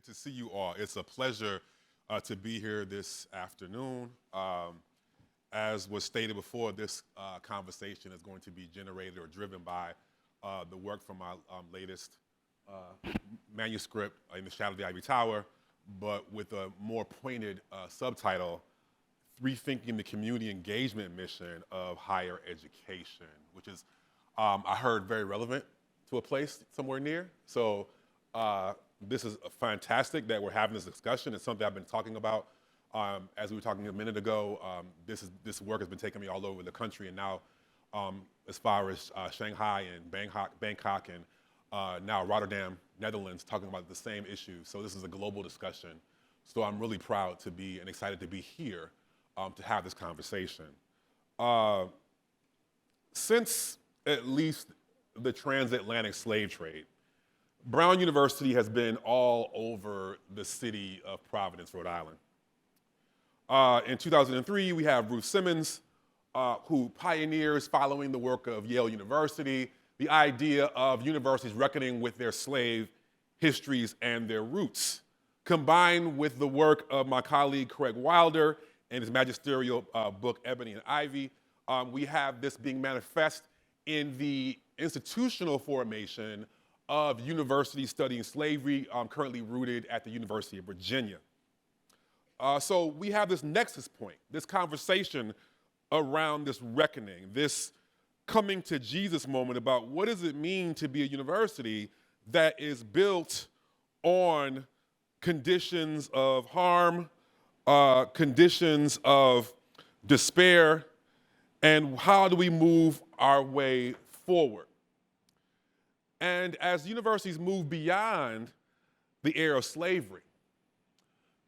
Good to see you all. It's a pleasure to be here this afternoon. As was stated before, this conversation is going to be generated or driven by the work from my latest manuscript, In the Shadow of the Ivory Tower, but with a more pointed subtitle, Rethinking the Community Engagement Mission of Higher Education, which is, I heard, very relevant to a place somewhere near. So this is fantastic that we're having this discussion. It's something I've been talking about. As we were talking a minute ago, this work has been taking me all over the country, and now as far as Shanghai and Bangkok and now Rotterdam, Netherlands, talking about the same issue. So this is a global discussion. So I'm really proud to be and excited to be here to have this conversation. Since at least the transatlantic slave trade, Brown University has been all over the city of Providence, Rhode Island. In 2003, we have Ruth Simmons, who pioneers, following the work of Yale University, the idea of universities reckoning with their slave histories and their roots. Combined with the work of my colleague Craig Wilder and his magisterial book, Ebony and Ivy, we have this being manifest in the institutional formation of universities studying slavery, currently rooted at the University of Virginia. So we have this nexus point, this conversation around this reckoning, this coming to Jesus moment about what does it mean to be a university that is built on conditions of harm, conditions of despair, and how do we move our way forward? And as universities move beyond the era of slavery,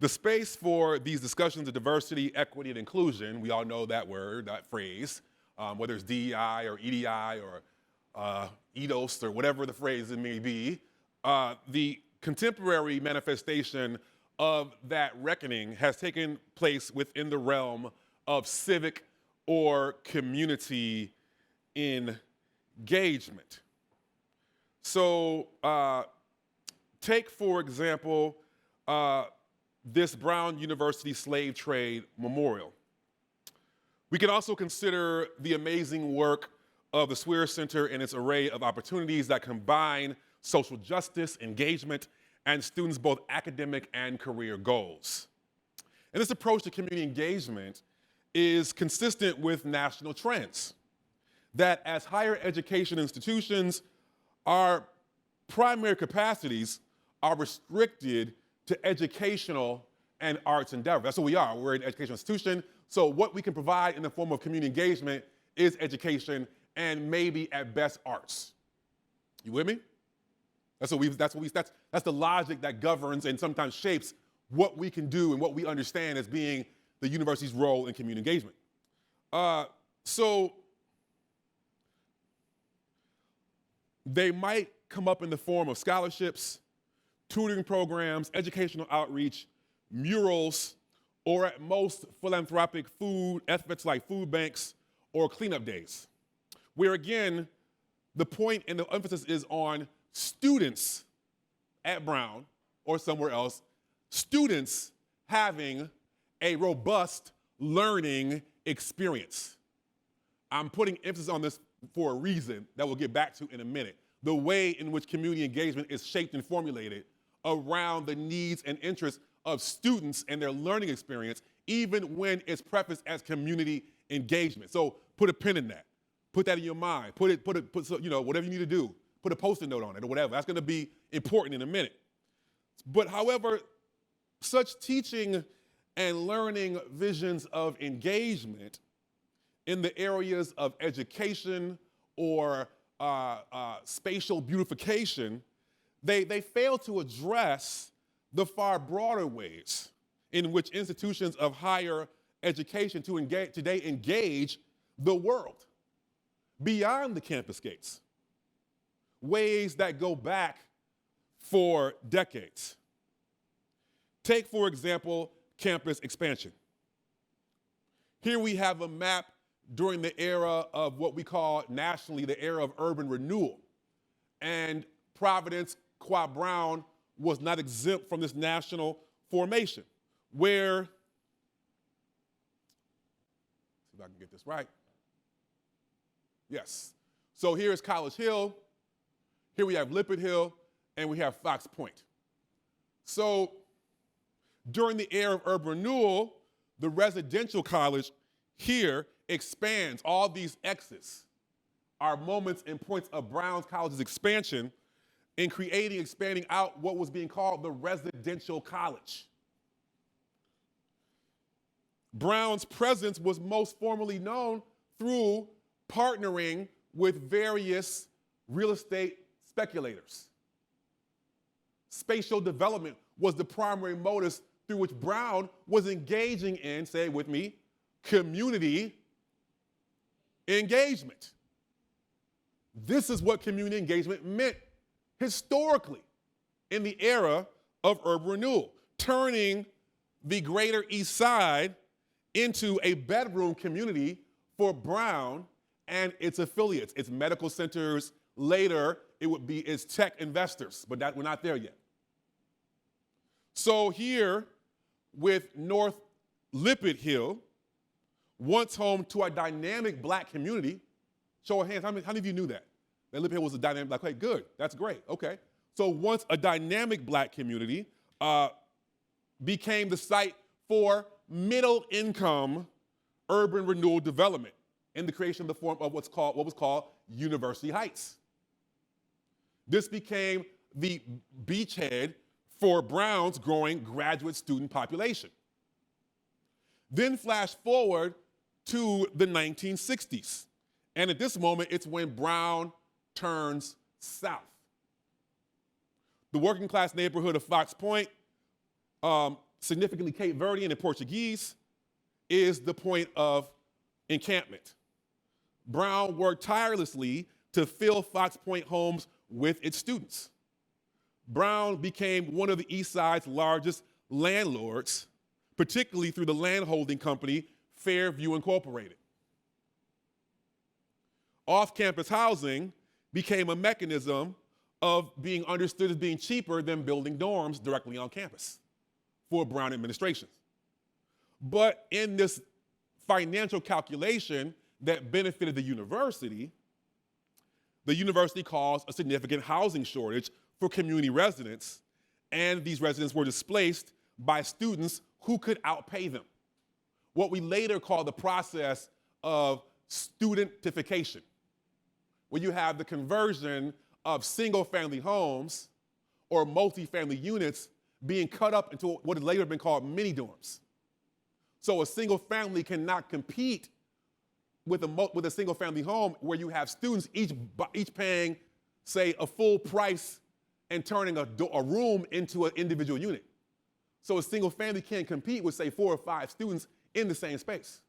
the space for these discussions of diversity, equity, and inclusion, we all know that word, that phrase, whether it's DEI or EDI or EDOS or whatever the phrase it may be, the contemporary manifestation of that reckoning has taken place within the realm of civic or community engagement. So take, for example, this Brown University Slave Trade Memorial. We can also consider the amazing work of the Swear Center and its array of opportunities that combine social justice, engagement, and students' both academic and career goals. And this approach to community engagement is consistent with national trends, that as higher education institutions, our primary capacities are restricted to educational and arts endeavor. That's what we are. We're an educational institution. So what we can provide in the form of community engagement is education and maybe at best arts. You with me? That's the logic that governs and sometimes shapes what we can do and what we understand as being the university's role in community engagement. So they might come up in the form of scholarships, tutoring programs, educational outreach, murals, or at most philanthropic food efforts like food banks or cleanup days, where again, the point and the emphasis is on students at Brown or somewhere else, students having a robust learning experience. I'm putting emphasis on this for a reason that we'll get back to in a minute. The way in which community engagement is shaped and formulated around the needs and interests of students and their learning experience, even when it's prefaced as community engagement. So put a pin in that. Put that in your mind. Put whatever you need to do. Put a Post-it note on it or whatever. That's going to be important in a minute. But however, such teaching and learning visions of engagement in the areas of education or spatial beautification, they fail to address the far broader ways in which institutions of higher education today engage the world beyond the campus gates, ways that go back for decades. Take, for example, campus expansion. Here we have a map during the era of what we call nationally the era of urban renewal. And Providence, Qua Brown, was not exempt from this national formation, where, see if I can get this right. Yes. So here is College Hill, here we have Lippert Hill, and we have Fox Point. So during the era of urban renewal, the residential college here expands. All these X's are moments and points of Brown's College's expansion in creating, expanding out what was being called the residential college. Brown's presence was most formally known through partnering with various real estate speculators. Spatial development was the primary modus through which Brown was engaging in, say it with me, community engagement. This is what community engagement meant historically in the era of urban renewal, turning the Greater East Side into a bedroom community for Brown and its affiliates, its medical centers. Later, it would be its tech investors, but we're not there yet. So here, with North Lippert Hill, once home to a dynamic black community. Show of hands, how many of you knew that? That Lippert Hill was a dynamic black community? Good, that's great, okay. So once a dynamic black community became the site for middle income urban renewal development in the creation of the form of what was called University Heights. This became the beachhead for Brown's growing graduate student population. Then flash forward to the 1960s. And at this moment, it's when Brown turns south. The working class neighborhood of Fox Point, significantly Cape Verdean and Portuguese, is the point of encampment. Brown worked tirelessly to fill Fox Point homes with its students. Brown became one of the East Side's largest landlords, particularly through the landholding company Fairview Incorporated. Off-campus housing became a mechanism of being understood as being cheaper than building dorms directly on campus for Brown administrations. But in this financial calculation that benefited the university caused a significant housing shortage for community residents, and these residents were displaced by students who could outpay them. What we later call the process of studentification, where you have the conversion of single-family homes or multi-family units being cut up into what has later been called mini dorms. So a single family cannot compete with a single family home where you have students each paying, say, a full price and turning a room into an individual unit. So a single family can't compete with, say, 4 or 5 students in the same space.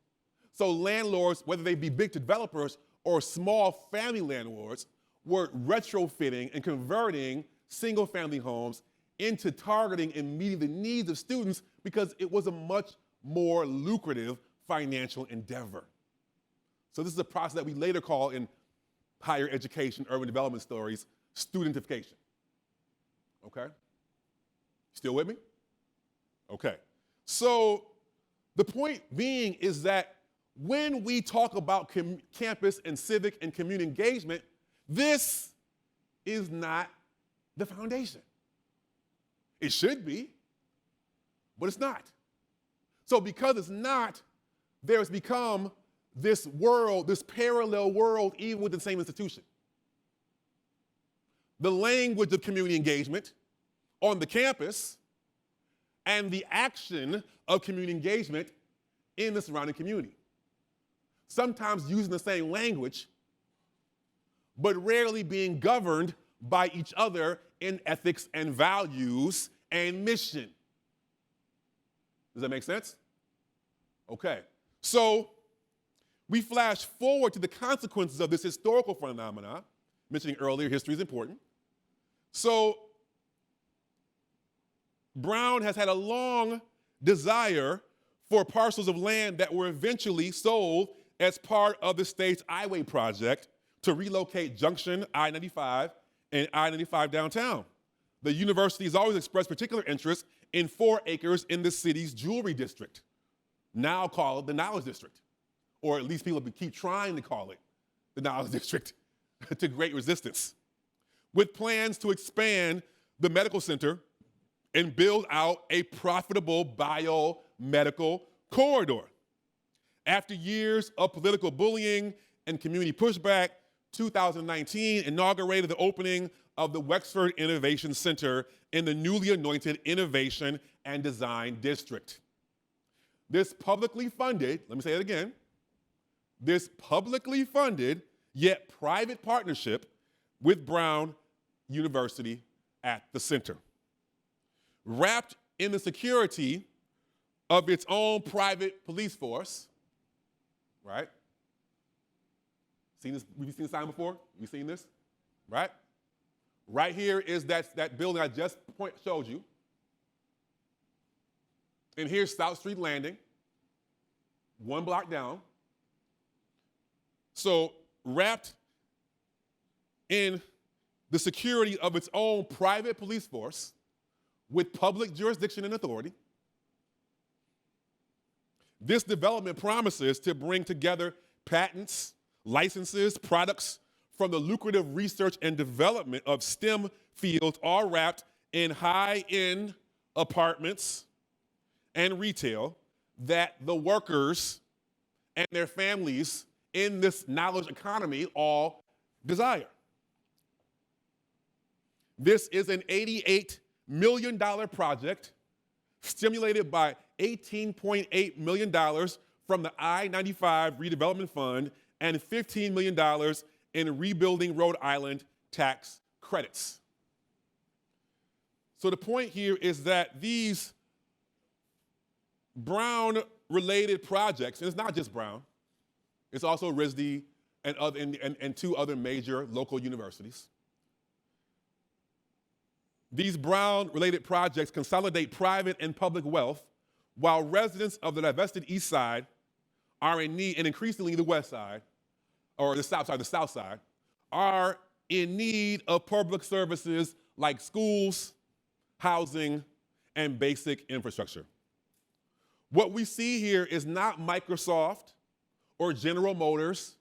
So landlords, whether they be big developers or small family landlords, were retrofitting and converting single family homes into targeting and meeting the needs of students because it was a much more lucrative financial endeavor. So this is a process that we later call in higher education, urban development stories, studentification. Okay? Still with me? Okay. So the point being is that when we talk about campus and civic and community engagement, this is not the foundation. It should be, but it's not. So because it's not, there's become this world, this parallel world, even within the same institution. The language of community engagement on the campus and the action of community engagement in the surrounding community. Sometimes using the same language, but rarely being governed by each other in ethics and values and mission. Does that make sense? Okay. So we flash forward to the consequences of this historical phenomenon. Mentioning earlier, history is important. So Brown has had a long desire for parcels of land that were eventually sold as part of the state's highway project to relocate Junction, I-95, and I-95 downtown. the university has always expressed particular interest in 4 acres in the city's jewelry district, now called the Knowledge District, or at least people keep trying to call it the Knowledge District, to great resistance, with plans to expand the medical center and build out a profitable biomedical corridor. After years of political bullying and community pushback, 2019 inaugurated the opening of the Wexford Innovation Center in the newly anointed Innovation and Design District. This publicly funded, let me say it again, this publicly funded yet private partnership with Brown University at the center, wrapped in the security of its own private police force, right? Seen this? We've seen this sign before? You've seen this, right? Right here is that building I just showed you. And here's South Street Landing, 1 block down. So wrapped in the security of its own private police force with public jurisdiction and authority, this development promises to bring together patents, licenses, products from the lucrative research and development of STEM fields, all wrapped in high-end apartments and retail that the workers and their families in this knowledge economy all desire. This is an $88 million project stimulated by $18.8 million from the I-95 Redevelopment Fund and $15 million in Rebuilding Rhode Island tax credits. So the point here is that these Brown-related projects, and it's not just Brown, it's also RISD and 2 other major local universities. These Brown-related projects consolidate private and public wealth while residents of the divested East Side are in need, and increasingly the West Side, or the South Side, are in need of public services like schools, housing, and basic infrastructure. What we see here is not Microsoft or General Motors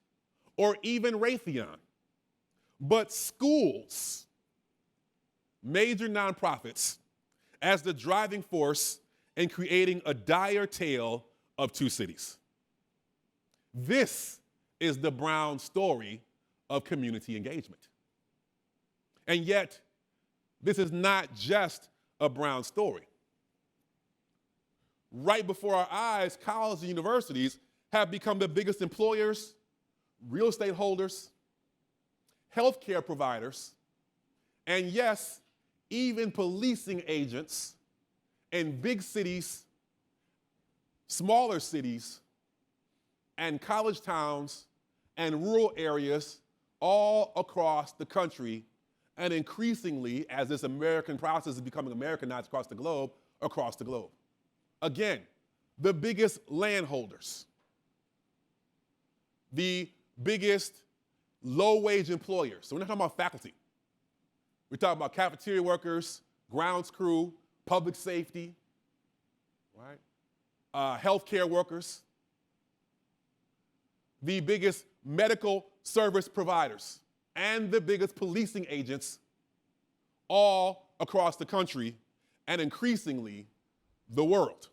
or even Raytheon, but schools, major nonprofits, as the driving force in creating a dire tale of 2 cities. This is the Brown story of community engagement. And yet, this is not just a Brown story. Right before our eyes, colleges and universities have become the biggest employers, real estate holders, healthcare providers, and yes, even policing agents in big cities, smaller cities, and college towns and rural areas all across the country, and increasingly, as this American process is becoming Americanized across the globe. Again, the biggest landholders, the biggest low-wage employers. So we're not talking about faculty. We're talking about cafeteria workers, grounds crew, public safety, right? Healthcare workers, the biggest medical service providers, and the biggest policing agents all across the country and increasingly the world.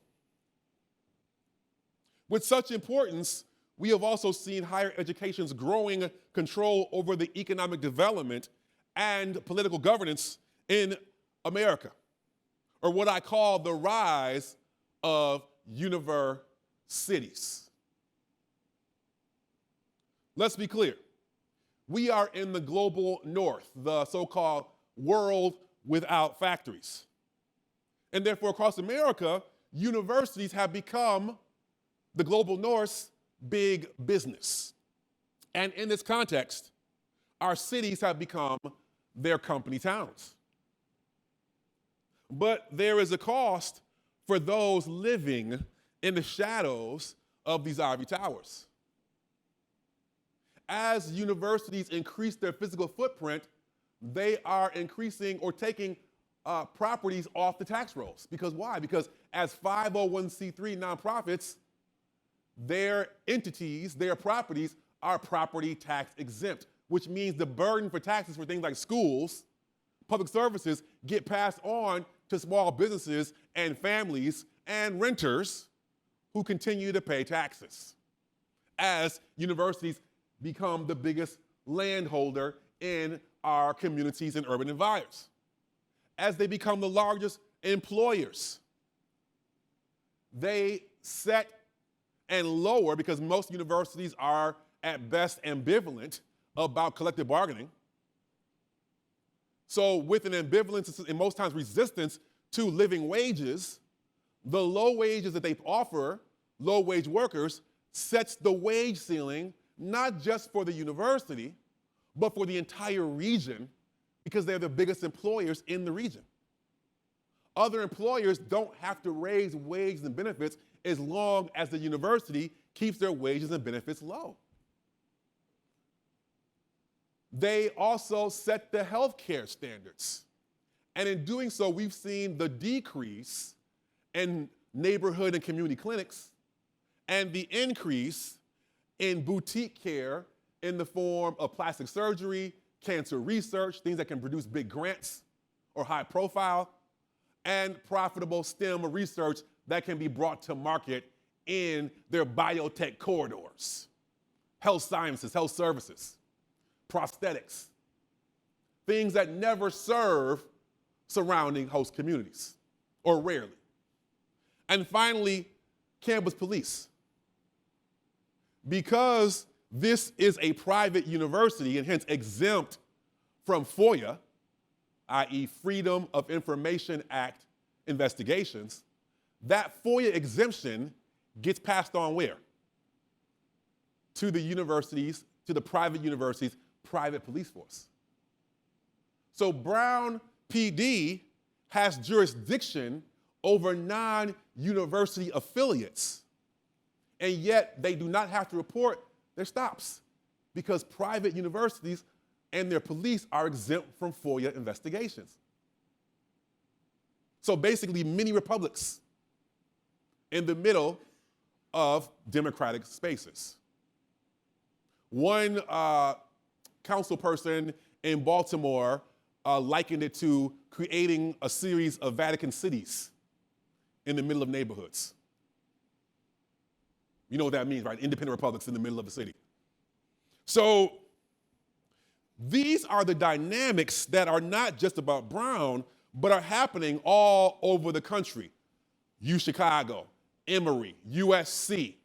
With such importance, we have also seen higher education's growing control over the economic development and political governance in America, or what I call the rise of universities. Let's be clear. We are in the global north, the so-called world without factories. And therefore, across America, universities have become the global north's big business. And in this context, our cities have become their company towns. But there is a cost for those living in the shadows of these ivory towers. As universities increase their physical footprint, they are increasing or taking properties off the tax rolls. Because why? Because as 501c3 nonprofits, their entities, their properties are property tax exempt, which means the burden for taxes for things like schools, public services, get passed on to small businesses and families and renters who continue to pay taxes as universities become the biggest landholder in our communities and urban environs, as they become the largest employers. They set and lower, because most universities are at best ambivalent about collective bargaining. So with an ambivalence and most times resistance to living wages, the low wages that they offer low-wage workers sets the wage ceiling, not just for the university, but for the entire region, because they're the biggest employers in the region. Other employers don't have to raise wages and benefits as long as the university keeps their wages and benefits low. They also set the healthcare standards. And in doing so, we've seen the decrease in neighborhood and community clinics and the increase in boutique care in the form of plastic surgery, cancer research, things that can produce big grants or high profile, and profitable STEM research that can be brought to market in their biotech corridors. Health sciences, health services, prosthetics, things that never serve surrounding host communities, or rarely. And finally, campus police. Because this is a private university and hence exempt from FOIA, i.e. Freedom of Information Act investigations, that FOIA exemption gets passed on where? To the universities, to the private universities' private police force. So Brown PD has jurisdiction over non-university affiliates, and yet they do not have to report their stops because private universities and their police are exempt from FOIA investigations. So basically, mini republics in the middle of democratic spaces. One council person in Baltimore likened it to creating a series of Vatican cities in the middle of neighborhoods. You know what that means, right? Independent republics in the middle of the city. So these are the dynamics that are not just about Brown, but are happening all over the country. UChicago, Emory, USC,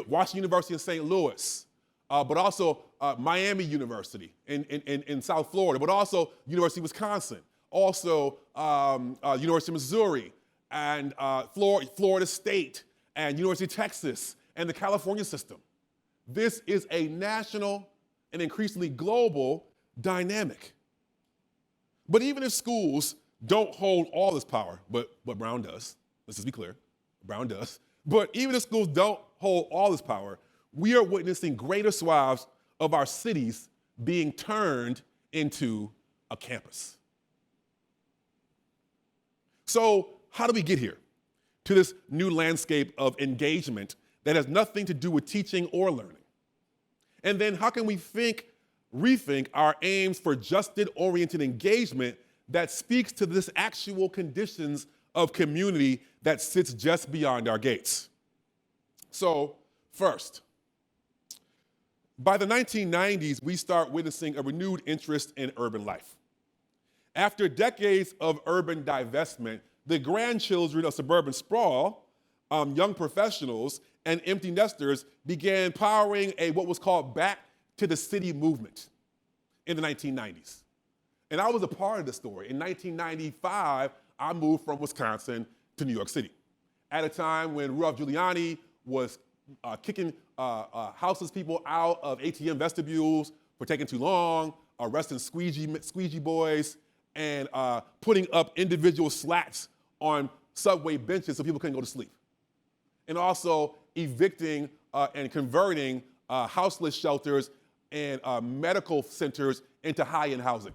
Washington University in St. Louis, but also Miami University in South Florida, but also University of Wisconsin, also University of Missouri, and Florida State, and University of Texas, and the California system. This is a national and increasingly global dynamic. But even if schools don't hold all this power, but Brown does, let's just be clear, Brown does, but even if schools don't hold all this power, we are witnessing greater swaths of our cities being turned into a campus. So how do we get here to this new landscape of engagement that has nothing to do with teaching or learning? And then how can we rethink our aims for justice-oriented engagement that speaks to this actual conditions of community that sits just beyond our gates? So first, by the 1990s, we start witnessing a renewed interest in urban life. After decades of urban divestment, the grandchildren of suburban sprawl, young professionals, and empty nesters began powering what was called back to the city movement in the 1990s. And I was a part of the story. In 1995, I moved from Wisconsin to New York City at a time when Rudolph Giuliani was kicking houseless people out of ATM vestibules for taking too long, arresting squeegee boys, and putting up individual slats on subway benches so people couldn't go to sleep. And also evicting and converting houseless shelters and medical centers into high-end housing.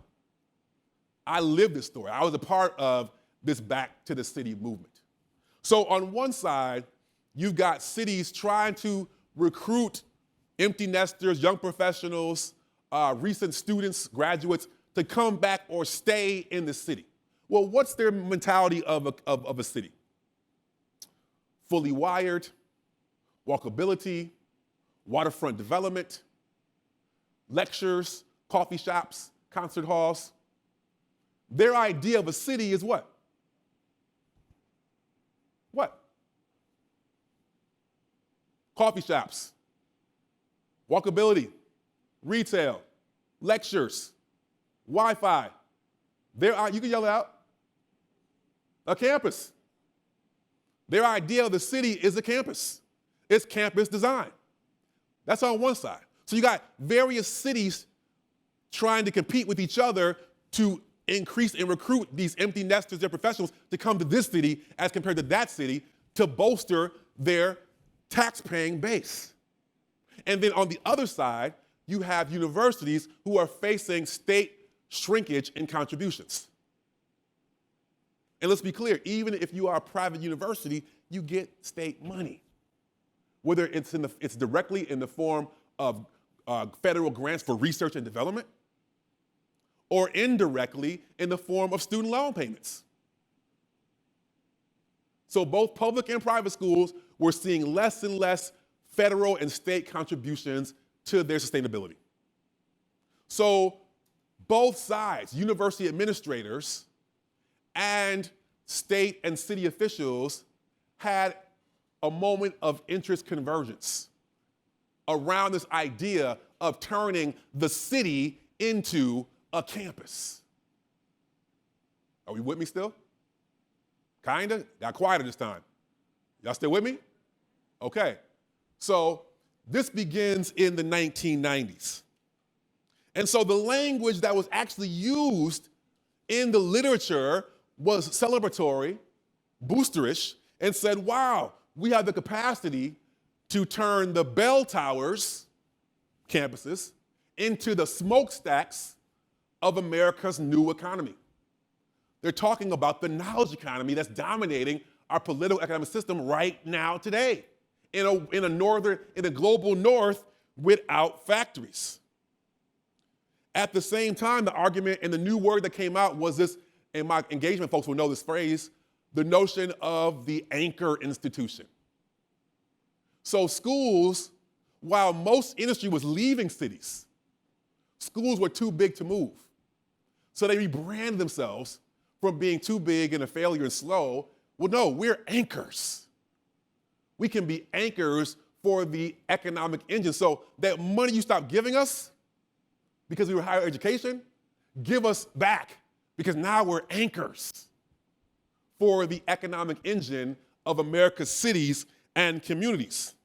I lived this story. I was a part of this back to the city movement. So on one side, you've got cities trying to recruit empty nesters, young professionals, recent students, graduates, to come back or stay in the city. Well, what's their mentality of a city? Fully wired, walkability, waterfront development, lectures, coffee shops, concert halls. Their idea of a city is what? What? Coffee shops, walkability, retail, lectures, Wi-Fi. You can yell it out. A campus. Their idea of the city is a campus. It's campus design. That's on one side. So you got various cities trying to compete with each other to increase and recruit these empty nesters and professionals to come to this city as compared to that city to bolster their tax-paying base. And then on the other side, you have universities who are facing state shrinkage in contributions. And let's be clear, even if you are a private university, you get state money. Whether it's directly in the form of federal grants for research and development, or indirectly in the form of student loan payments. So both public and private schools were seeing less and less federal and state contributions to their sustainability. So both sides, university administrators and state and city officials, had a moment of interest convergence around this idea of turning the city into a campus. Are we with me still? Kinda? Got quieter this time. Y'all still with me? Okay. So this begins in the 1990s. And so the language that was actually used in the literature was celebratory, boosterish, and said, wow, we have the capacity to turn the bell towers, campuses, into the smokestacks of America's new economy. They're talking about the knowledge economy that's dominating our political economic system right now today in a global north without factories. At the same time, the argument and the new word that came out was this, and my engagement folks will know this phrase, the notion of the anchor institution. So schools, while most industry was leaving cities, schools were too big to move. So they rebranded themselves from being too big and a failure and slow. Well, no, we're anchors. We can be anchors for the economic engine. So that money you stopped giving us because we were higher education, give us back because now we're anchors for the economic engine of America's cities and communities.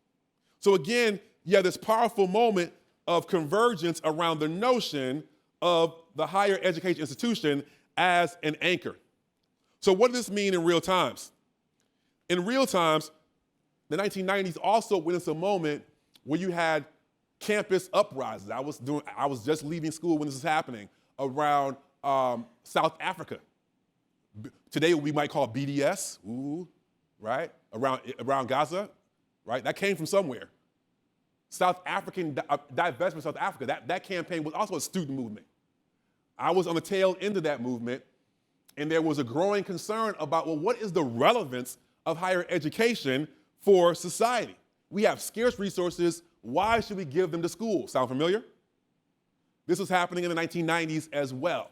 So again, you have this powerful moment of convergence around the notion of the higher education institution as an anchor. So what does this mean in real times? In real times, the 1990s also witnessed a moment where you had campus uprisings. I was just leaving school when this was happening around South Africa. Today we might call it BDS, right? Around Gaza, right? That came from somewhere. South African divestment of South Africa, that campaign was also a student movement. I was on the tail end of that movement, and there was a growing concern about, well, what is the relevance of higher education for society? We have scarce resources. Why should we give them to schools? Sound familiar? This was happening in the 1990s as well.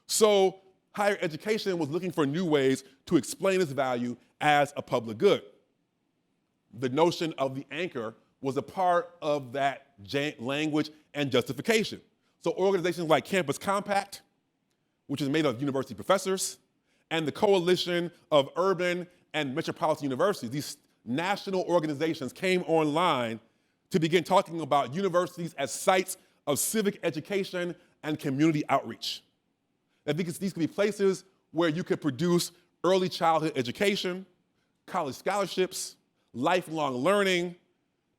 So higher education was looking for new ways to explain its value as a public good. The notion of the anchor was a part of that language and justification. So organizations like Campus Compact, which is made of university professors, and the Coalition of Urban and Metropolitan Universities, these national organizations came online to begin talking about universities as sites of civic education and community outreach. I think these could be places where you could produce early childhood education, college scholarships, lifelong learning,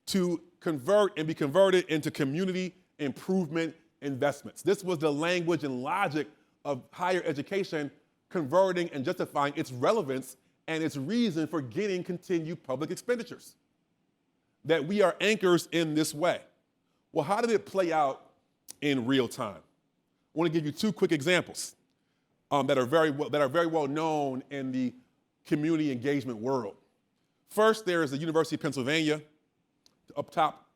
to convert and be converted into community improvement investments. This was the language and logic of higher education converting and justifying its relevance and its reason for getting continued public expenditures. That we are anchors in this way. Well, how did it play out in real time? I want to give you two quick examples that are very well known in the community engagement world. First, there is the University of Pennsylvania, up top.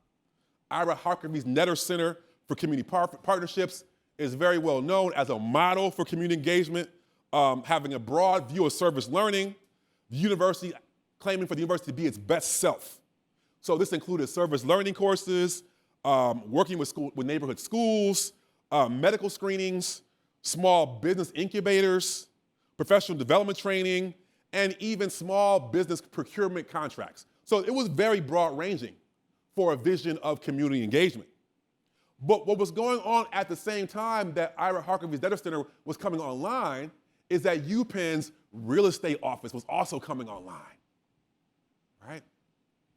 Ira Harkavy's Netter Center for Community Partnerships is very well known as a model for community engagement, having a broad view of service learning, the university claiming for the university to be its best self. So this included service learning courses, working with neighborhood schools, medical screenings, small business incubators, professional development training, and even small business procurement contracts. So it was very broad ranging for a vision of community engagement. But what was going on at the same time that Ira Harkavy's Netter Center was coming online is that UPenn's real estate office was also coming online, right?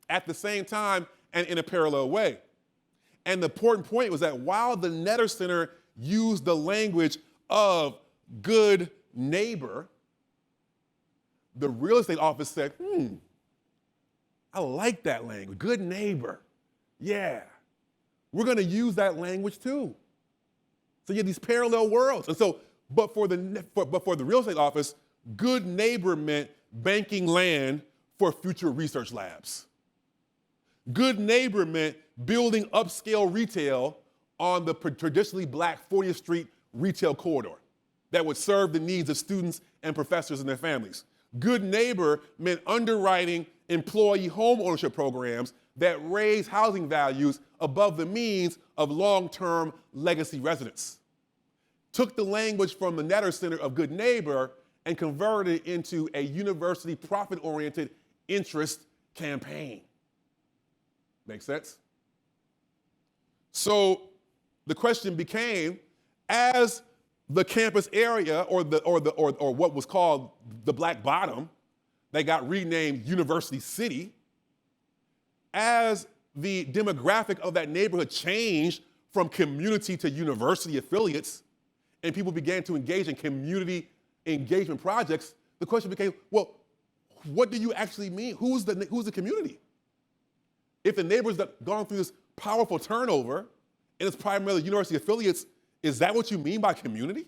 At the same time and in a parallel way. And the important point was that while the Netter Center used the language of good neighbor, the real estate office said, I like that language, good neighbor. Yeah, we're gonna use that language too. So you have these parallel worlds. And so, but for the real estate office, good neighbor meant banking land for future research labs. Good neighbor meant building upscale retail on the traditionally black 40th Street retail corridor that would serve the needs of students and professors and their families. Good neighbor meant underwriting employee home ownership programs that raise housing values above the means of long-term legacy residents. Took the language from the Netter Center of good neighbor and converted it into a university profit-oriented interest campaign. Make sense? So the question became, as the campus area or what was called the Black Bottom, they got renamed University City, as the demographic of that neighborhood changed from community to university affiliates, and people began to engage in community engagement projects, the question became, well, what do you actually mean? Who's the community? If the neighbors that gone through this powerful turnover and it's primarily university affiliates, is that what you mean by community?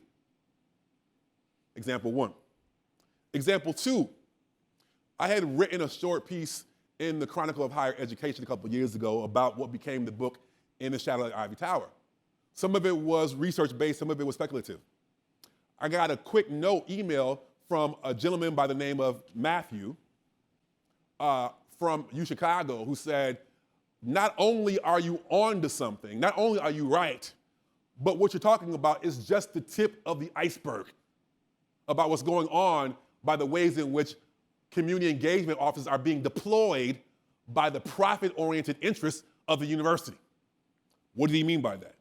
Example one. Example two, I had written a short piece in the Chronicle of Higher Education a couple of years ago about what became the book In the Shadow of the Ivory Tower. Some of it was research-based, some of it was speculative. I got a quick email from a gentleman by the name of Matthew from UChicago who said, not only are you on to something, not only are you right, but what you're talking about is just the tip of the iceberg about what's going on by the ways in which community engagement offices are being deployed by the profit-oriented interests of the university. What did he mean by that?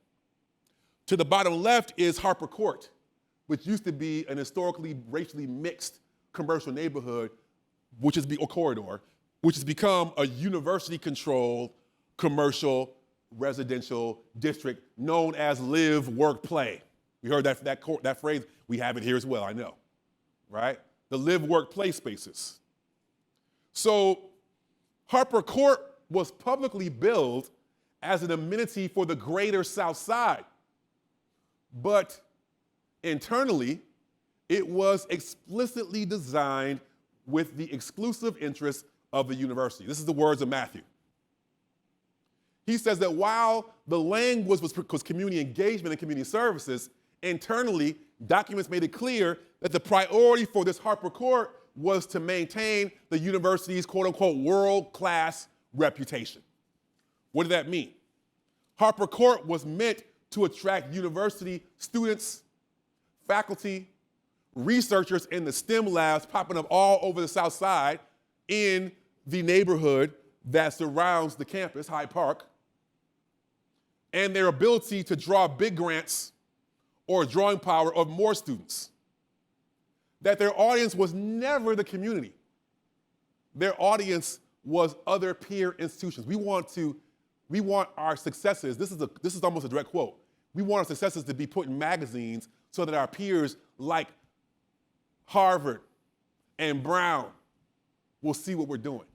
To the bottom left is Harper Court, which used to be an historically racially mixed commercial neighborhood, or corridor, which has become a university-controlled commercial residential district known as live, work, play. We heard that phrase. We have it here as well, I know, right? The live, work, play spaces. So Harper Court was publicly billed as an amenity for the greater South Side. But internally, it was explicitly designed with the exclusive interests of the university. This is the words of Matthew. He says that while the language was community engagement and community services, internally, documents made it clear that the priority for this Harper Court was to maintain the university's quote-unquote world-class reputation. What did that mean? Harper Court was meant to attract university students, faculty, researchers in the STEM labs popping up all over the South Side in the neighborhood that surrounds the campus, Hyde Park, and their ability to draw big grants or drawing power of more students. That their audience was never the community. Their audience was other peer institutions. We want our successes, this is almost a direct quote, we want our successes to be put in magazines so that our peers like Harvard and Brown will see what we're doing.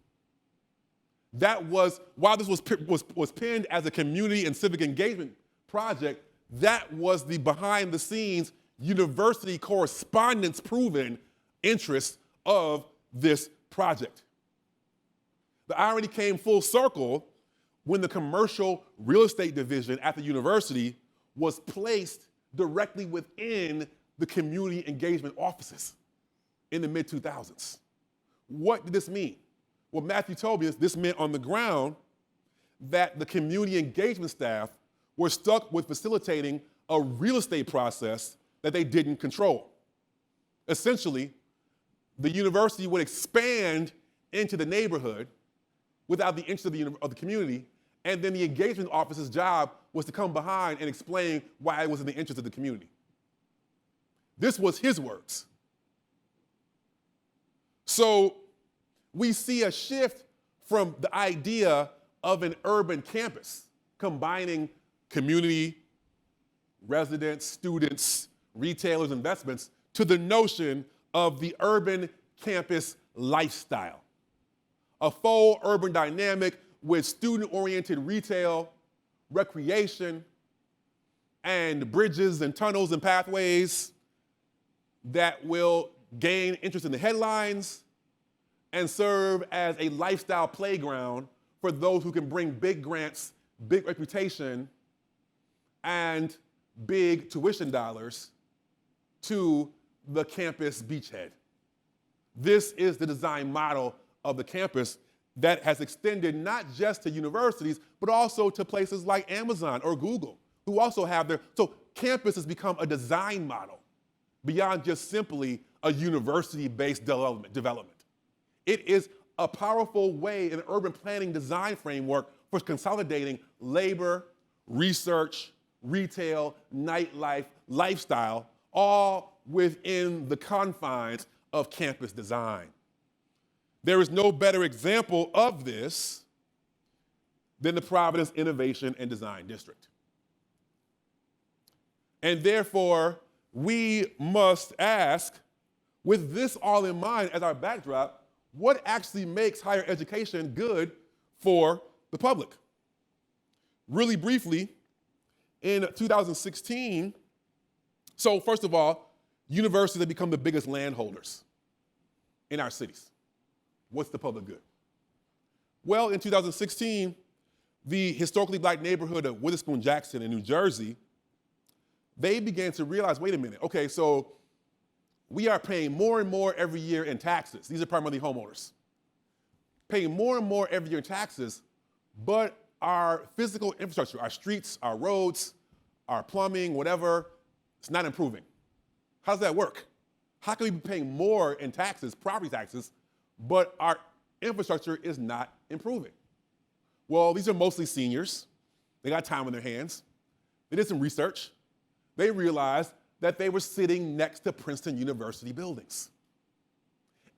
That was, while this was penned as a community and civic engagement project, that was the behind the scenes university correspondence proven interest of this project. The irony came full circle when the commercial real estate division at the university was placed directly within the community engagement offices in the mid-2000s. What did this mean? Well, Matthew told me this meant on the ground that the community engagement staff were stuck with facilitating a real estate process that they didn't control. Essentially, the university would expand into the neighborhood without the interest of the community, and then the engagement officer's job was to come behind and explain why it was in the interest of the community. This was his words. So we see a shift from the idea of an urban campus combining community, residents, students, retailers, investments, to the notion of the urban campus lifestyle. A full urban dynamic with student-oriented retail, recreation, and bridges and tunnels and pathways that will gain interest in the headlines and serve as a lifestyle playground for those who can bring big grants, big reputation, and big tuition dollars to the campus beachhead. This is the design model of the campus that has extended not just to universities, but also to places like Amazon or Google, who also have their, so campus has become a design model beyond just simply a university-based development. It is a powerful way, an urban planning design framework for consolidating labor, research, retail, nightlife, lifestyle, all within the confines of campus design. There is no better example of this than the Providence Innovation and Design District. And therefore, we must ask, with this all in mind as our backdrop, what actually makes higher education good for the public? Really briefly, in 2016, so first of all, universities have become the biggest landholders in our cities. What's the public good? Well, in 2016, the historically black neighborhood of Witherspoon-Jackson in New Jersey, they began to realize, wait a minute, okay, so we are paying more and more every year in taxes. These are primarily homeowners. Paying more and more every year in taxes, but our physical infrastructure, our streets, our roads, our plumbing, whatever, it's not improving. How does that work? How can we be paying more in taxes, property taxes, but our infrastructure is not improving? Well, these are mostly seniors. They got time on their hands. They did some research. They realized that they were sitting next to Princeton University buildings.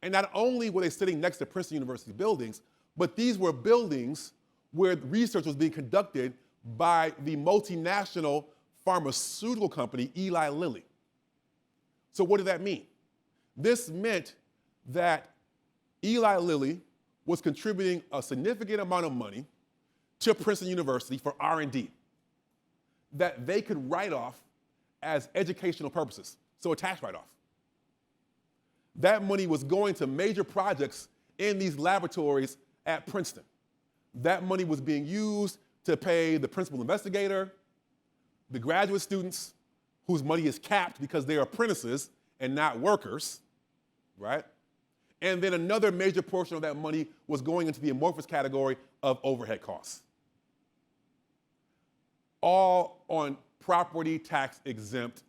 And not only were they sitting next to Princeton University buildings, but these were buildings where research was being conducted by the multinational pharmaceutical company Eli Lilly. So what did that mean? This meant that Eli Lilly was contributing a significant amount of money to Princeton University for R&D that they could write off as educational purposes, so a tax write-off. That money was going to major projects in these laboratories at Princeton. That money was being used to pay the principal investigator, the graduate students whose money is capped because they are apprentices and not workers, right? And then another major portion of that money was going into the amorphous category of overhead costs. All on property tax exempt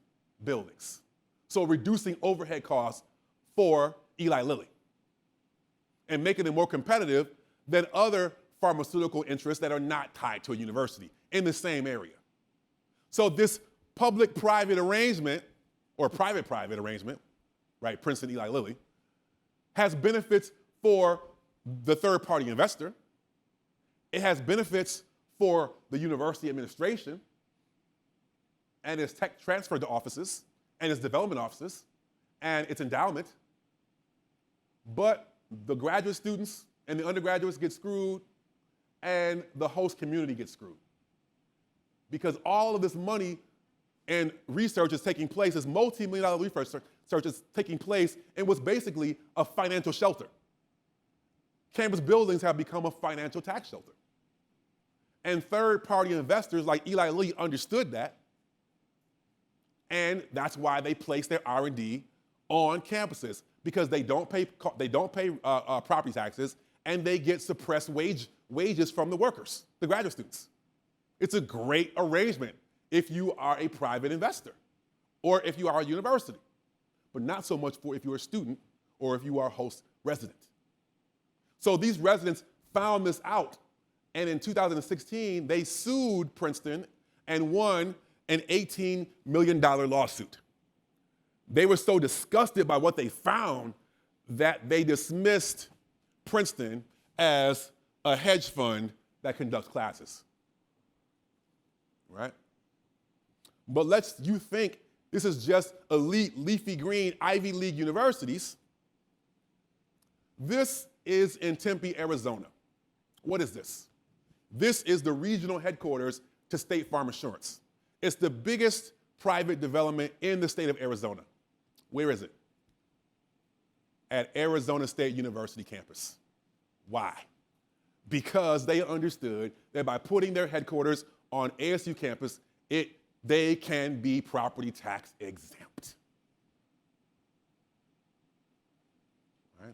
buildings. So reducing overhead costs for Eli Lilly and making them more competitive than other pharmaceutical interests that are not tied to a university in the same area. So this public-private arrangement, or private-private arrangement, right, Princeton, Eli Lilly, has benefits for the third-party investor. It has benefits for the university administration and its tech transferred to offices and its development offices and its endowment. But the graduate students and the undergraduates get screwed, and the host community gets screwed. Because all of this money and research is taking place, this multi-million-dollar research is taking place in what's basically a financial shelter. Campus buildings have become a financial tax shelter. And third-party investors like Eli Lilly understood that, and that's why they place their R&D on campuses, because they don't pay property taxes, and they get suppressed wages from the workers, the graduate students. It's a great arrangement if you are a private investor or if you are a university, but not so much for if you're a student or if you are a host resident. So these residents found this out, and in 2016, they sued Princeton and won an $18 million lawsuit. They were so disgusted by what they found that they dismissed Princeton as a hedge fund that conducts classes, right? But lest you think this is just elite, leafy green Ivy League universities. This is in Tempe, Arizona. What is this? This is the regional headquarters to State Farm Insurance. It's the biggest private development in the state of Arizona. Where is it? At Arizona State University campus. Why? Because they understood that by putting their headquarters on ASU campus, they can be property tax exempt. Right?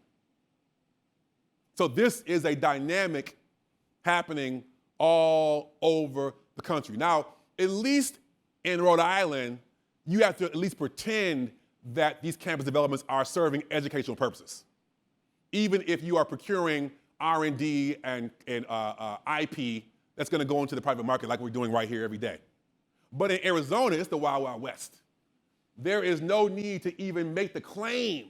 So this is a dynamic happening all over the country. Now, at least in Rhode Island, you have to at least pretend that these campus developments are serving educational purposes, even if you are procuring R&D and IP that's going to go into the private market like we're doing right here every day. But in Arizona, it's the Wild Wild West. There is no need to even make the claim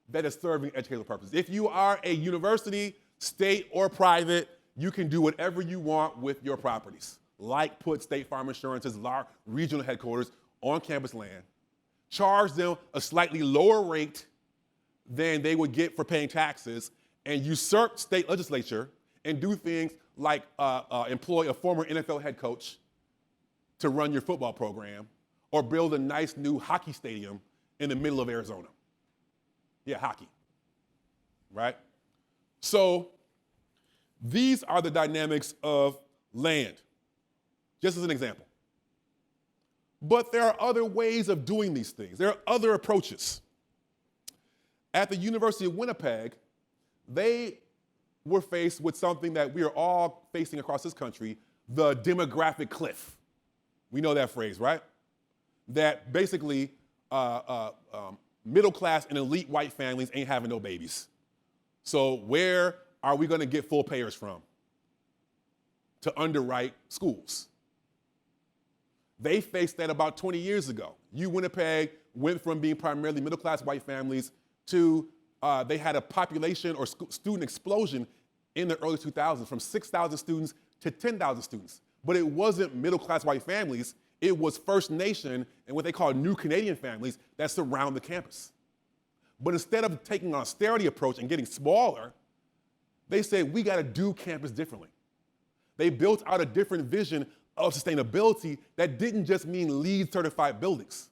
that it's serving educational purposes. If you are a university, state or private, you can do whatever you want with your properties, like put State Farm Insurance's regional headquarters on campus land, charge them a slightly lower rate than they would get for paying taxes, and usurp state legislature and do things like employ a former NFL head coach to run your football program, or build a nice new hockey stadium in the middle of Arizona. Yeah, hockey, right? So these are the dynamics of land, just as an example. But there are other ways of doing these things. There are other approaches. At the University of Winnipeg, they were faced with something that we are all facing across this country, the demographic cliff. We know that phrase, right? That basically middle class and elite white families ain't having no babies. So where are we going to get full payers from to underwrite schools? They faced that about 20 years ago. Winnipeg went from being primarily middle class white families to they had a population or student explosion in the early 2000s from 6,000 students to 10,000 students. But it wasn't middle-class white families. It was First Nation and what they call new Canadian families that surround the campus. But instead of taking an austerity approach and getting smaller, they said, we got to do campus differently. They built out a different vision of sustainability that didn't just mean LEED-certified buildings.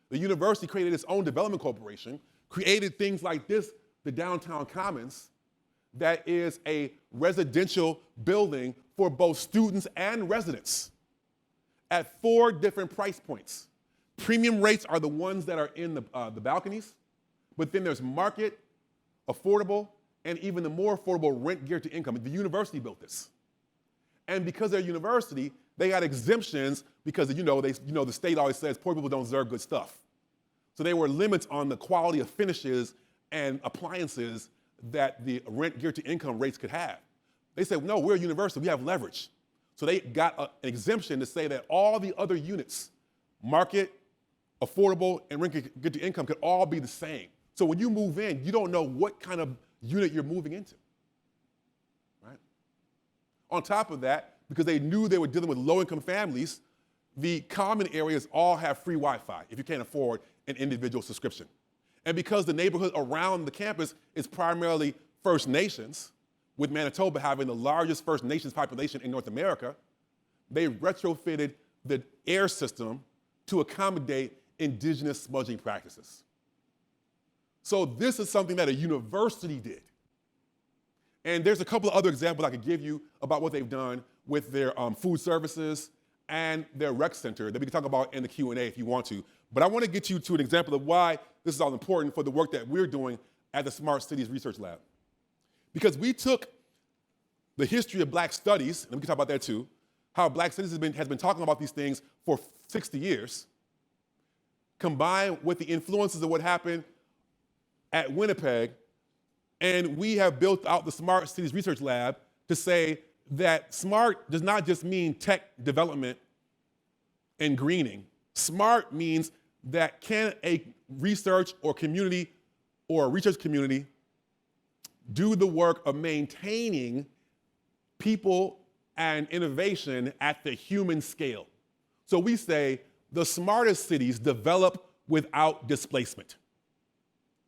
The university created its own development corporation, created things like this, the Downtown Commons, that is a residential building for both students and residents at 4 different price points. Premium rates are the ones that are in the balconies, but then there's market, affordable, and even the more affordable rent geared to income. The university built this. And because they're a university, they got exemptions because the state always says poor people don't deserve good stuff. So there were limits on the quality of finishes and appliances that the rent geared to income rates could have. They said, no, we're a university, we have leverage. So they got an exemption to say that all the other units, market, affordable, and rent geared to income, could all be the same. So when you move in, you don't know what kind of unit you're moving into, right? On top of that, because they knew they were dealing with low-income families, the common areas all have free Wi-Fi if you can't afford an individual subscription. And because the neighborhood around the campus is primarily First Nations, with Manitoba having the largest First Nations population in North America, they retrofitted the air system to accommodate indigenous smudging practices. So this is something that a university did. And there's a couple of other examples I could give you about what they've done with their food services and their rec center that we can talk about in the Q&A if you want to. But I want to get you to an example of why this is all important for the work that we're doing at the Smart Cities Research Lab. Because we took the history of Black studies, and we can talk about that too, how Black studies has been talking about these things for 60 years, combined with the influences of what happened at Winnipeg, and we have built out the Smart Cities Research Lab to say that smart does not just mean tech development and greening. Smart means that can a research or community or a research community do the work of maintaining people and innovation at the human scale. So we say the smartest cities develop without displacement.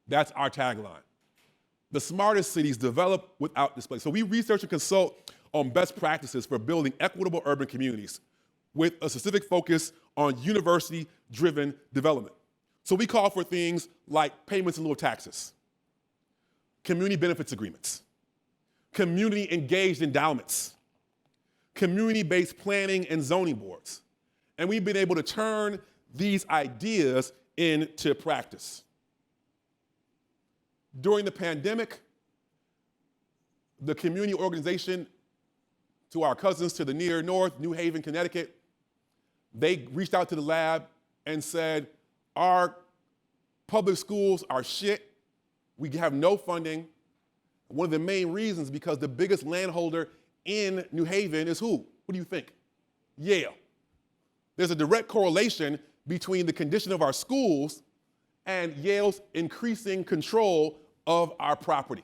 That's our tagline. The smartest cities develop without displacement. So we research and consult on best practices for building equitable urban communities with a specific focus on university-driven development. So we call for things like payments in lieu of taxes, community benefits agreements, community-engaged endowments, community-based planning and zoning boards. And we've been able to turn these ideas into practice. During the pandemic, the community organization to our cousins to the near north, New Haven, Connecticut, they reached out to the lab and said, our public schools are shit. We have no funding. One of the main reasons because the biggest landholder in New Haven is who? What do you think? Yale. There's a direct correlation between the condition of our schools and Yale's increasing control of our property.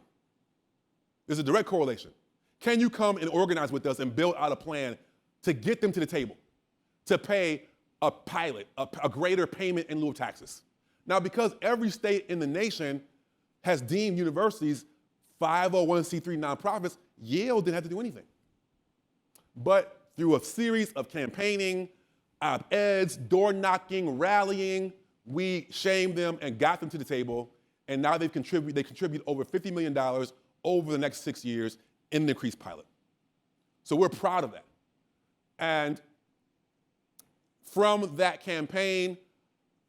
There's a direct correlation. Can you come and organize with us and build out a plan to get them to the table, to pay a pilot, a greater payment in lieu of taxes? Now, because every state in the nation has deemed universities 501c3 nonprofits, Yale didn't have to do anything. But through a series of campaigning, op-eds, door knocking, rallying, we shamed them and got them to the table, and now they contribute over $50 million over the next 6 years in the increased pilot. So we're proud of that. And from that campaign,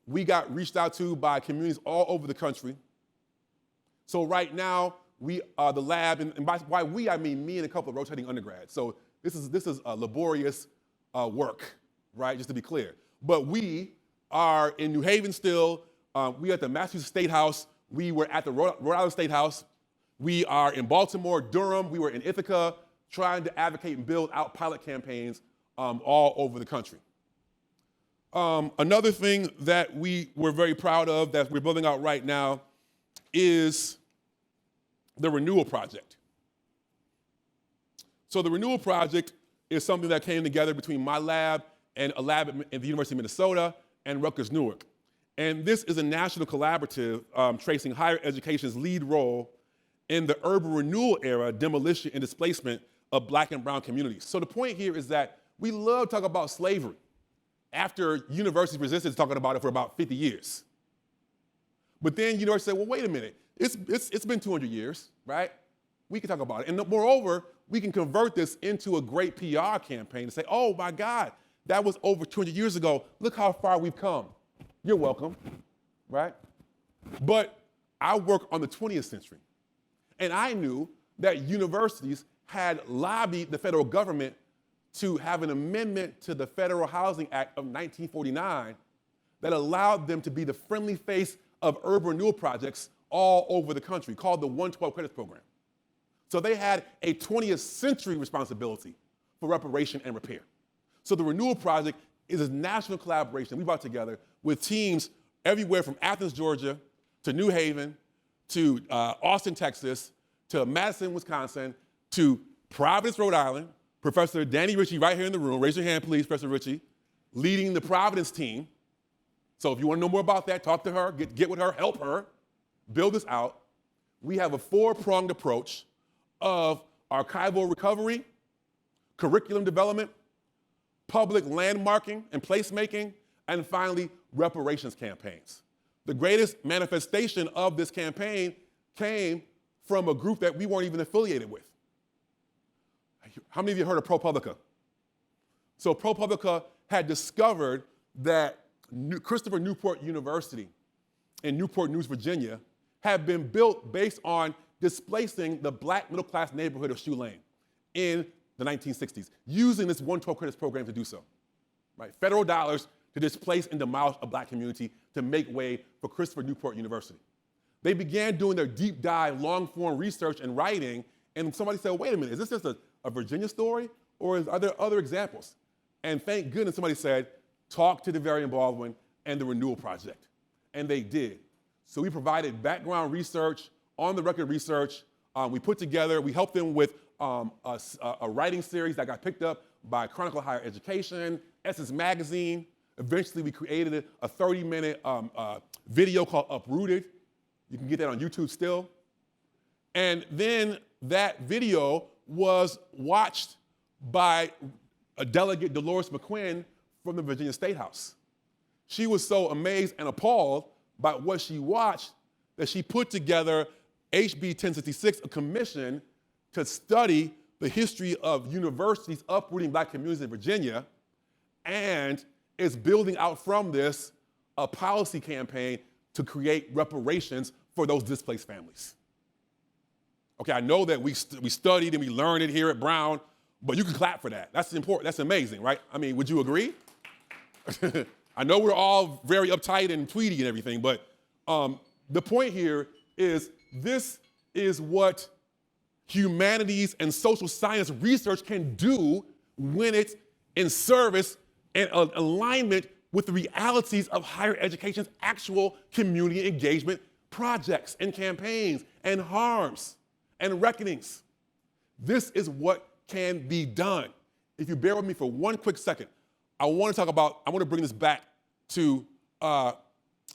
we got reached out to by communities all over the country. So right now, we are the lab, and by we, I mean me and a couple of rotating undergrads. So this is a laborious work, right, just to be clear. But we are in New Haven still. We are at the Massachusetts State House. We were at the Rhode Island State House. We are in Baltimore, Durham. We were in Ithaca, trying to advocate and build out pilot campaigns all over the country. Another thing that we were very proud of that we're building out right now is the Renewal Project. So the Renewal Project is something that came together between my lab and a lab at the University of Minnesota and Rutgers Newark. And this is a national collaborative tracing higher education's lead role in the urban renewal era, demolition and displacement of Black and brown communities. So the point here is that we love talking about slavery after universities resisted talking about it for about 50 years. But then universities said, well, wait a minute, it's been 200 years, right? We can talk about it. And moreover, we can convert this into a great PR campaign to say, oh my God, that was over 200 years ago. Look how far we've come. You're welcome, right? But I work on the 20th century. And I knew that universities had lobbied the federal government to have an amendment to the Federal Housing Act of 1949 that allowed them to be the friendly face of urban renewal projects all over the country, called the 112 Credits Program. So they had a 20th century responsibility for reparation and repair. So the Renewal Project is a national collaboration we brought together with teams everywhere from Athens, Georgia, to New Haven, to Austin, Texas, to Madison, Wisconsin, to Providence, Rhode Island. Professor Danny Ritchie right here in the room. Raise your hand, please, Professor Ritchie. leading the Providence team. So if you want to know more about that, talk to her, get with her, help her, build this out. We have a four-pronged approach of archival recovery, curriculum development, public landmarking and placemaking, and finally, reparations campaigns. The greatest manifestation of this campaign came from a group that we weren't even affiliated with. How many of you heard of ProPublica? So ProPublica had discovered that Christopher Newport University in Newport News, Virginia, had been built based on displacing the black middle-class neighborhood of Shoe Lane in the 1960s, using this 112 credits program to do so, right? Federal dollars to displace and demolish a black community to make way for Christopher Newport University. They began doing their deep dive, long-form research and writing, and somebody said, wait a minute, is this just a Virginia story, or are there other examples? And thank goodness somebody said, talk to the Baldwin and the Renewal Project. And they did. So we provided background research, on-the-record research. We helped them with a writing series that got picked up by Chronicle of Higher Education, Essence Magazine. Eventually, we created a 30-minute video called Uprooted. You can get that on YouTube still. And then that video was watched by a delegate, Dolores McQuinn, from the Virginia State House. She was so amazed and appalled by what she watched that she put together HB 1066, a commission to study the history of universities uprooting black communities in Virginia, and is building out from this a policy campaign to create reparations for those displaced families. Okay, I know that we studied and we learned it here at Brown, but you can clap for that. That's important, that's amazing, right? I mean, would you agree? I know we're all very uptight and tweety and everything, but the point here is this is what humanities and social science research can do when it's in service and alignment with the realities of higher education's actual community engagement projects and campaigns and harms and reckonings. This is what can be done. If you bear with me for one quick second, I want to bring this back to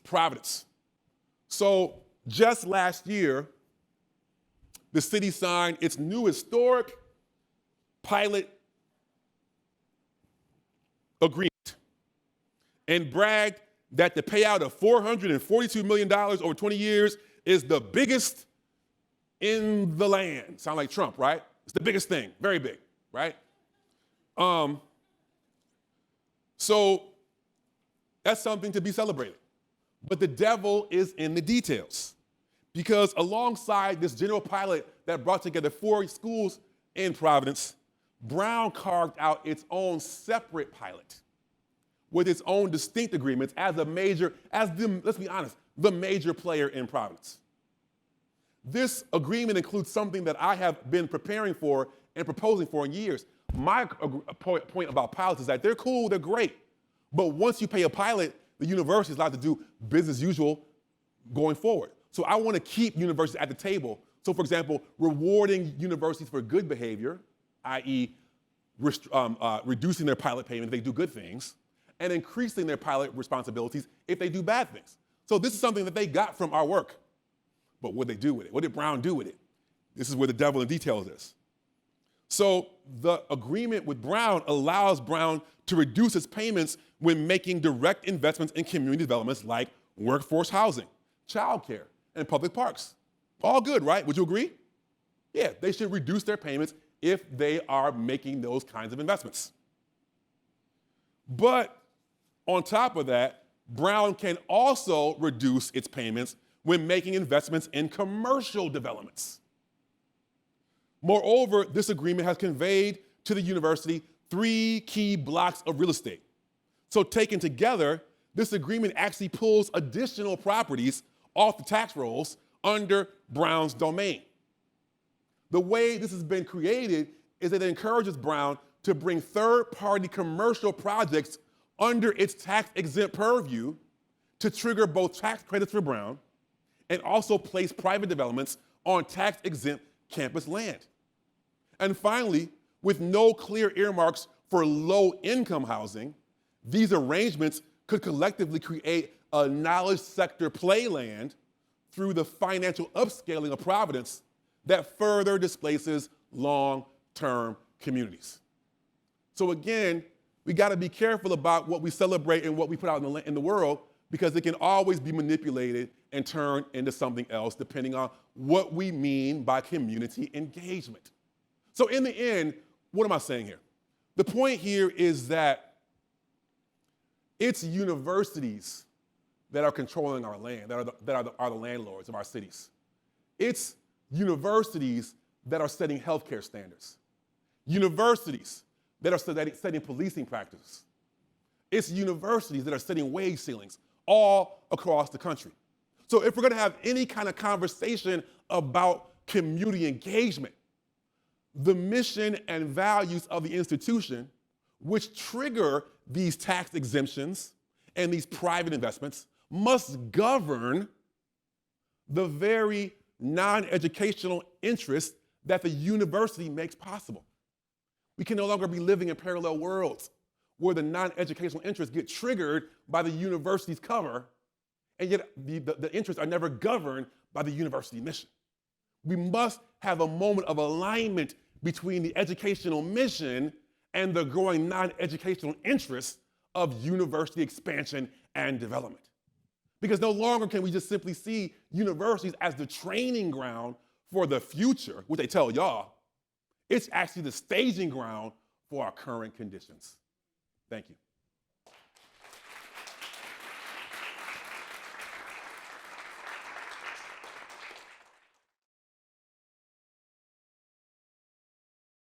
Providence. So just last year, the city signed its new historic pilot agreement and bragged that the payout of $442 million over 20 years is the biggest in the land. Sound like Trump, right? It's the biggest thing, very big, right? So that's something to be celebrated. But the devil is in the details. Because alongside this general pilot that brought together 4 schools in Providence, Brown carved out its own separate pilot with its own distinct agreements as let's be honest, the major player in Providence. This agreement includes something that I have been preparing for and proposing for in years. My point about pilots is that they're cool, they're great, but once you pay a pilot, the university is allowed to do business as usual going forward. So I want to keep universities at the table. So for example, rewarding universities for good behavior, i.e. reducing their pilot payment if they do good things, and increasing their pilot responsibilities if they do bad things. So this is something that they got from our work. But what did they do with it? What did Brown do with it? This is where the devil in details is. So the agreement with Brown allows Brown to reduce its payments when making direct investments in community developments like workforce housing, childcare, and public parks. All good, right? Would you agree? Yeah, they should reduce their payments if they are making those kinds of investments. But on top of that, Brown can also reduce its payments when making investments in commercial developments. Moreover, this agreement has conveyed to the university 3 key blocks of real estate. So taken together, this agreement actually pulls additional properties off the tax rolls under Brown's domain. The way this has been created is that it encourages Brown to bring third-party commercial projects under its tax-exempt purview to trigger both tax credits for Brown and also place private developments on tax-exempt campus land. And finally, with no clear earmarks for low-income housing, These arrangements could collectively create a knowledge sector playland through the financial upscaling of Providence that further displaces long-term communities. So again, we got to be careful about what we celebrate and what we put out in the world, because it can always be manipulated and turned into something else depending on what we mean by community engagement. So in the end, what am I saying here? The point here is that it's universities that are controlling our land, that are the landlords of our cities. It's universities that are setting healthcare standards. Universities that are setting policing practices. It's universities that are setting wage ceilings all across the country. So if we're going to have any kind of conversation about community engagement, the mission and values of the institution, which trigger these tax exemptions and these private investments, must govern the very non-educational interest that the university makes possible. We can no longer be living in parallel worlds where the non-educational interests get triggered by the university's cover, and yet the interests are never governed by the university mission. We must have a moment of alignment between the educational mission and the growing non-educational interests of university expansion and development. Because no longer can we just simply see universities as the training ground for the future, which they tell y'all. It's actually the staging ground for our current conditions. Thank you.